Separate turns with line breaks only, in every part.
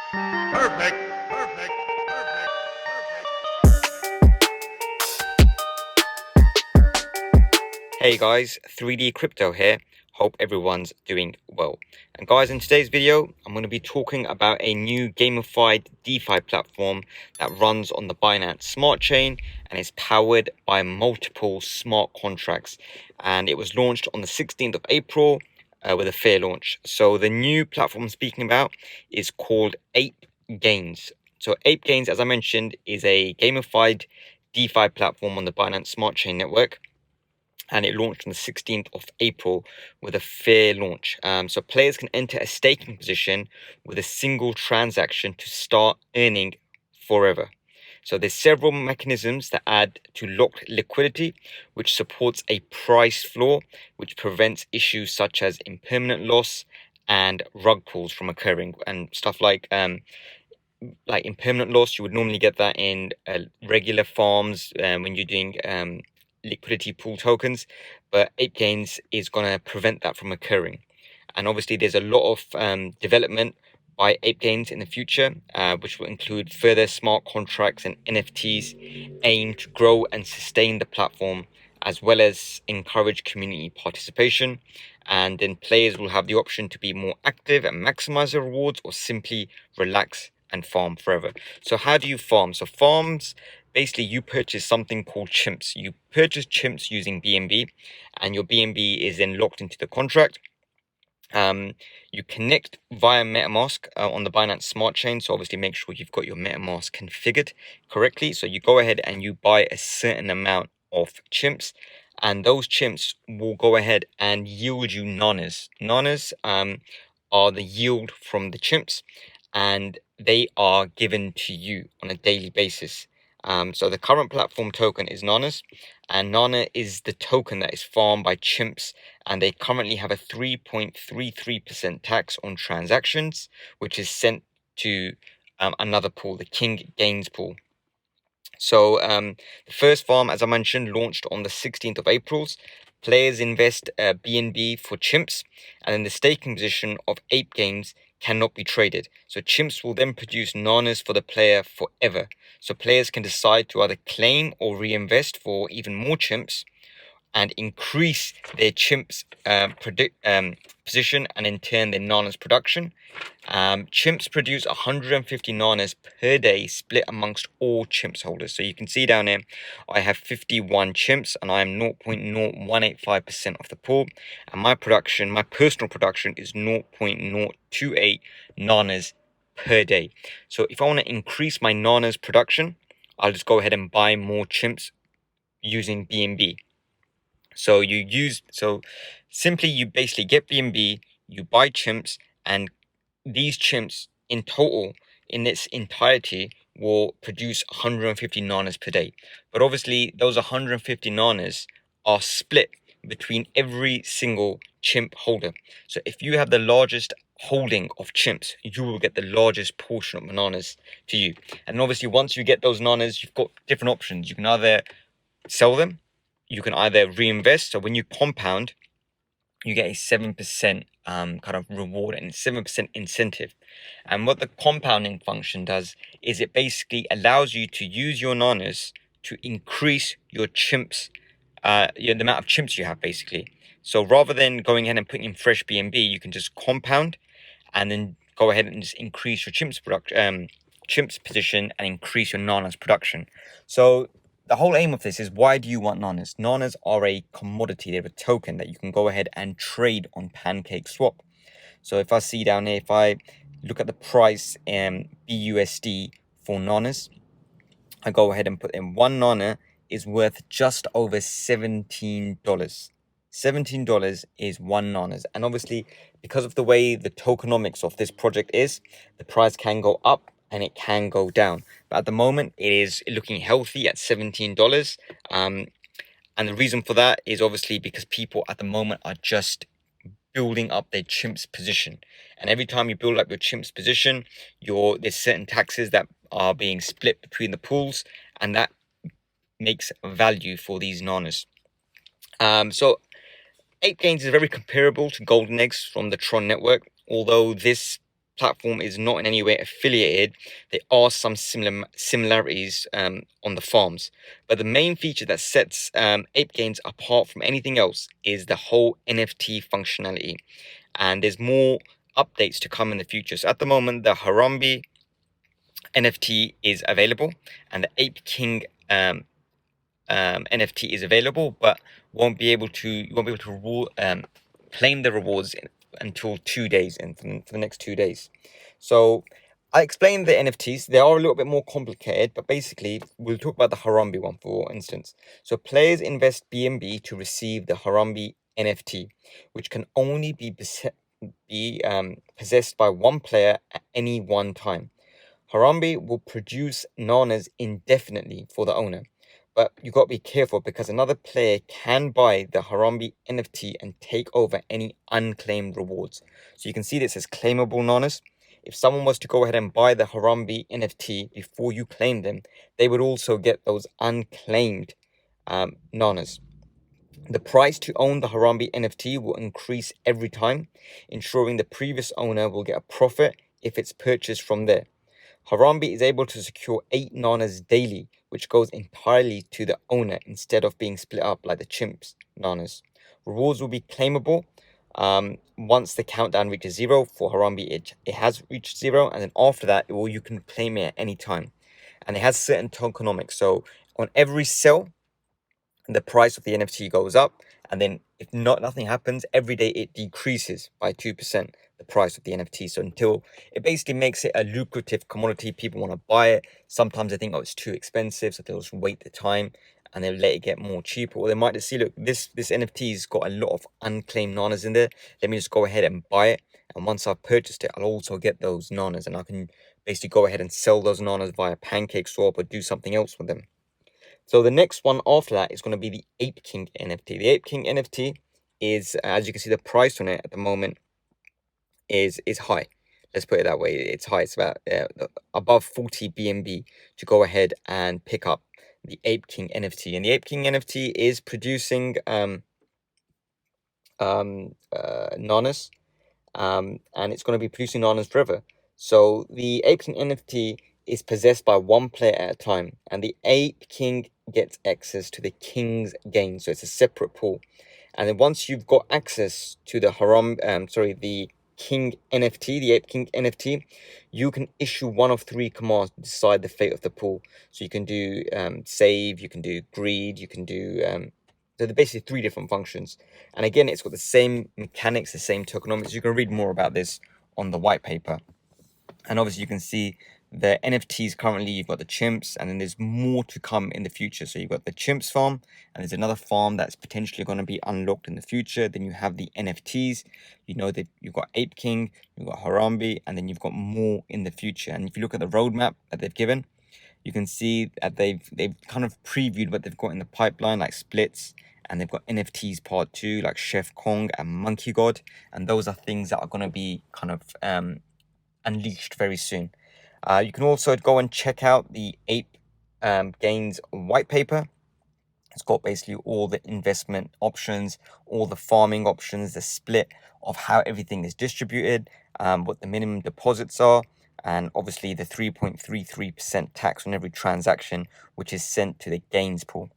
Perfect. Perfect. Perfect.
Hey guys, 3D Crypto here. Hope everyone's doing well. And guys, in today's video, I'm going to be talking about a new gamified DeFi platform that runs on the Binance Smart Chain and is powered by multiple smart contracts. And it was launched on the 16th of April with a fair launch. So the new platform I'm speaking about is called APEGAINZ. So APEGAINZ, as I mentioned, is a gamified DeFi platform on the Binance Smart Chain network, and it launched on the 16th of April with a fair launch. So players can enter a staking position with a single transaction to start earning forever. So there's several mechanisms that add to locked liquidity, which supports a price floor, which prevents issues such as impermanent loss and rug pulls from occurring, and stuff like impermanent loss. You would normally get that in regular farms when you're doing liquidity pool tokens, but ApeGains is going to prevent that from occurring. And obviously there's a lot of development by ApeGains in the future, which will include further smart contracts and NFTs aimed to grow and sustain the platform, as well as encourage community participation. And then players will have the option to be more active and maximize their rewards, or simply relax and farm forever. So how do you farm? So farms, basically you purchase something called CHIMPZ. You purchase CHIMPZ using BNB, and your BNB is then locked into the contract. You connect via MetaMask on the Binance Smart Chain. So obviously make sure you've got your MetaMask configured correctly. So you go ahead and you buy a certain amount of CHIMPZ, and those CHIMPZ will go ahead and yield you NANAZ. NANAZ are the yield from the CHIMPZ, and they are given to you on a daily basis. So the current platform token is NANAZ, and NANA is the token that is farmed by CHIMPZ, and they currently have a 3.33% tax on transactions, which is sent to another pool, the King Gains pool. So the first farm, as I mentioned, launched on the 16th of April. Players invest BNB for CHIMPZ, and then the staking position of ApeGains cannot be traded. So CHIMPZ will then produce NANAZ for the player forever. So players can decide to either claim or reinvest for even more CHIMPZ and increase their CHIMPZ position, and in turn their NANAZ production. CHIMPZ produce 150 NANAZ per day, split amongst all CHIMPZ holders. So you can see down here, I have 51 CHIMPZ, and I am 0.0185% of the pool. And my production, my personal production, is 0.028 NANAZ per day. So if I want to increase my NANAZ production, I'll just go ahead and buy more CHIMPZ using BNB. So simply you basically get BNB, you buy CHIMPZ, and these CHIMPZ in total, in its entirety, will produce 150 NANAZ per day. But obviously those 150 NANAZ are split between every single CHIMP holder. So if you have the largest holding of CHIMPZ, you will get the largest portion of NANAZ to you. And obviously once you get those NANAZ, you've got different options. You can either sell them, you can either reinvest. So when you compound, you get a 7% kind of reward and 7% incentive. And what the compounding function does is it basically allows you to use your NANAZ to increase your CHIMPZ, the amount of CHIMPZ you have, basically. So rather than going ahead and putting in fresh BNB, you can just compound and then go ahead and just increase your CHIMPZ production, CHIMPZ position, and increase your NANAZ production. So the whole aim of this is, why do you want NANAZ? NANAZ are a commodity. They're a token that you can go ahead and trade on PancakeSwap. So if I see down here, if I look at the price BUSD for NANAZ, I go ahead and put in one NANA is worth just over $17. $17 is one NANAZ. And obviously, because of the way the tokenomics of this project is, the price can go up and it can go down. But at the moment, it is looking healthy at $17. And the reason for that is obviously because people at the moment are just building up their CHIMPZ position. And every time you build up your CHIMPZ position, there's certain taxes that are being split between the pools, and that makes value for these NANAZ. So ApeGains is very comparable to Golden Eggs from the Tron network, although this platform is not in any way affiliated, there are some similarities on the farms. But the main feature that sets APEGAINZ apart from anything else is the whole NFT functionality. And there's more updates to come in the future. So at the moment, the Harambe NFT is available, and the Ape King NFT is available, but you won't be able to claim the rewards until 2 days, and for the next 2 days. So I explained the NFTs. They are a little bit more complicated, but basically we'll talk about the Harambe one for instance. So players invest BNB to receive the Harambe NFT, which can only be possessed by one player at any one time. Harambe will produce NANAZ indefinitely for the owner, but you got to be careful because another player can buy the Harambe NFT and take over any unclaimed rewards. So you can see this as claimable NANAZ. If someone was to go ahead and buy the Harambe NFT before you claim them, they would also get those unclaimed NANAZ. The price to own the Harambe NFT will increase every time, ensuring the previous owner will get a profit if it's purchased from there. Harambe is able to secure 8 NANAZ daily, which goes entirely to the owner instead of being split up like the CHIMPZ NANAZ. Rewards will be claimable once the countdown reaches 0. For Harambe, it has reached 0, and then after that, you can claim it at any time. And it has certain tokenomics. So on every sell, the price of the NFT goes up, and then if nothing happens, every day it decreases by 2%, the price of the NFT. So until it basically makes it a lucrative commodity, people want to buy it. Sometimes they think, oh, it's too expensive, so they'll just wait the time and they'll let it get more cheaper. Or they might just see, look, this NFT's got a lot of unclaimed NANAZ in there. Let me just go ahead and buy it. And once I've purchased it, I'll also get those NANAZ, and I can basically go ahead and sell those NANAZ via PancakeSwap or do something else with them. So the next one after that is going to be the Ape King NFT. The Ape King NFT is, as you can see, the price on it at the moment is high. Let's put it that way. It's high. It's about above 40 BNB to go ahead and pick up the Ape King NFT. And the Ape King NFT is producing NANAZ, and it's going to be producing NANAZ forever. So the Ape King NFT is possessed by one player at a time, and the Ape King gets access to the King's gain. So it's a separate pool. And then once you've got access to the the King NFT, the Ape King NFT, you can issue one of 3 commands to decide the fate of the pool. So you can do save, you can do greed, you can do so they're basically 3 different functions. And again, it's got the same mechanics, the same tokenomics. You can read more about this on the white paper. And obviously you can see the NFTs currently, you've got the CHIMPZ, and then there's more to come in the future. So you've got the CHIMPZ farm, and there's another farm that's potentially going to be unlocked in the future. Then you have the NFTs, you know that you've got Ape King, you've got Harambe, and then you've got more in the future. And if you look at the roadmap that they've given, you can see that they've kind of previewed what they've got in the pipeline, like splits, and they've got NFTs part 2, like Chef Kong and Monkey God, and those are things that are going to be kind of unleashed very soon. You can also go and check out the APEGAINZ white paper. It's got basically all the investment options, all the farming options, the split of how everything is distributed, what the minimum deposits are, and obviously the 3.33% tax on every transaction, which is sent to the gains pool.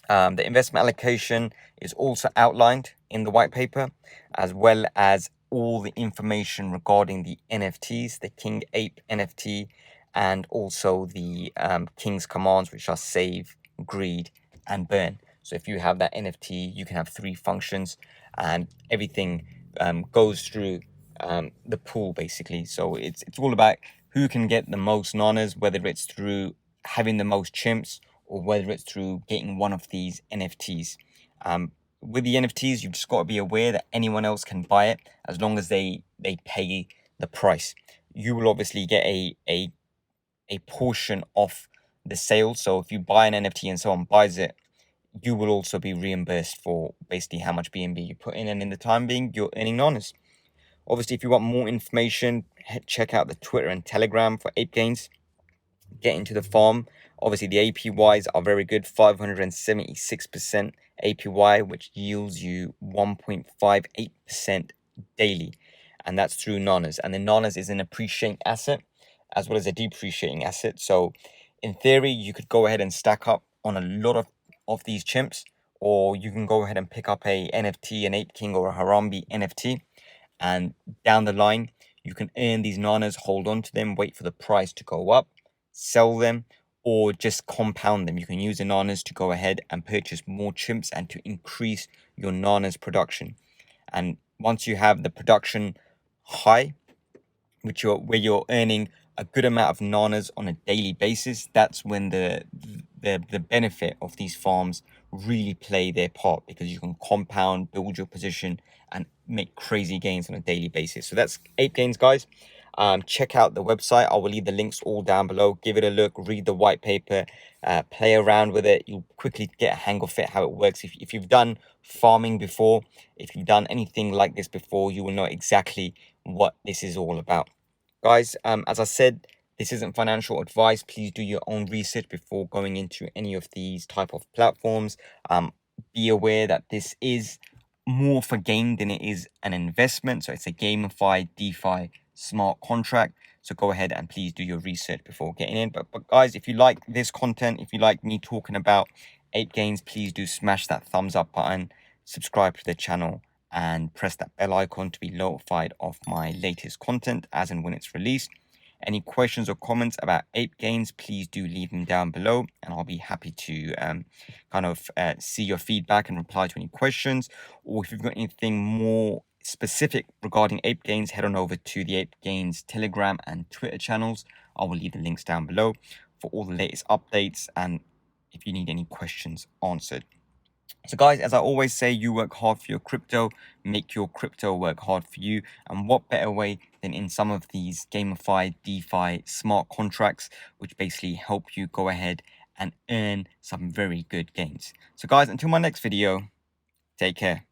The investment allocation is also outlined in the white paper, as well as all the information regarding the NFTs, the King Ape NFT, and also the King's commands, which are save, greed, and burn. So if you have that NFT, you can have 3 functions, and everything goes through the pool basically. So it's all about who can get the most NANAZ, whether it's through having the most CHIMPZ or whether it's through getting one of these NFTs. With the NFTs, you've just got to be aware that anyone else can buy it as long as they pay the price. You will obviously get a portion of the sale. So if you buy an NFT and someone buys it, you will also be reimbursed for basically how much BNB you put in, and in the time being, you're earning NANAZ. Obviously, if you want more information, check out the Twitter and Telegram for APEGAINZ. Get into the farm. Obviously, the APYs are very good, 576% APY, which yields you 1.58% daily. and that's through NANAZ. And the NANAZ is an appreciating asset as well as a depreciating asset. So in theory, you could go ahead and stack up on a lot of these chimps, or you can go ahead and pick up a NFT, an Ape King or a Harambe NFT, and down the line, you can earn these nanas, hold on to them, wait for the price to go up, sell them, or just compound them. You can use the nanas to go ahead and purchase more chimps and to increase your nanas production. And once you have the production high, where you're earning a good amount of nanas on a daily basis, that's when the benefit of these farms really play their part, because you can compound, build your position, and make crazy gains on a daily basis. So that's APEGAINZ, guys. Check out the website. I will leave the links all down below. Give it a look, read the white paper, play around with it. You'll quickly get a hang of it, how it works. If you've done farming before, if you've done anything like this before, you will know exactly what this is all about. Guys, as I said, this isn't financial advice. Please do your own research before going into any of these type of platforms. Be aware that this is more for game than it is an investment. So it's a gamified DeFi smart contract. So go ahead and please do your research before getting in. But guys, if you like this content, if you like me talking about APEGAINZ, please do smash that thumbs up button, subscribe to the channel, and press that bell icon to be notified of my latest content as and when it's released. Any questions or comments about APEGAINZ, please do leave them down below, and I'll be happy to see your feedback and reply to any questions. Or if you've got anything more specific regarding APEGAINZ, head on over to the APEGAINZ Telegram and Twitter channels. I will leave the links down below for all the latest updates and if you need any questions answered. So guys, as I always say, you work hard for your crypto, make your crypto work hard for you. And what better way than in some of these gamified DeFi smart contracts, which basically help you go ahead and earn some very good gains. So guys, until my next video, take care.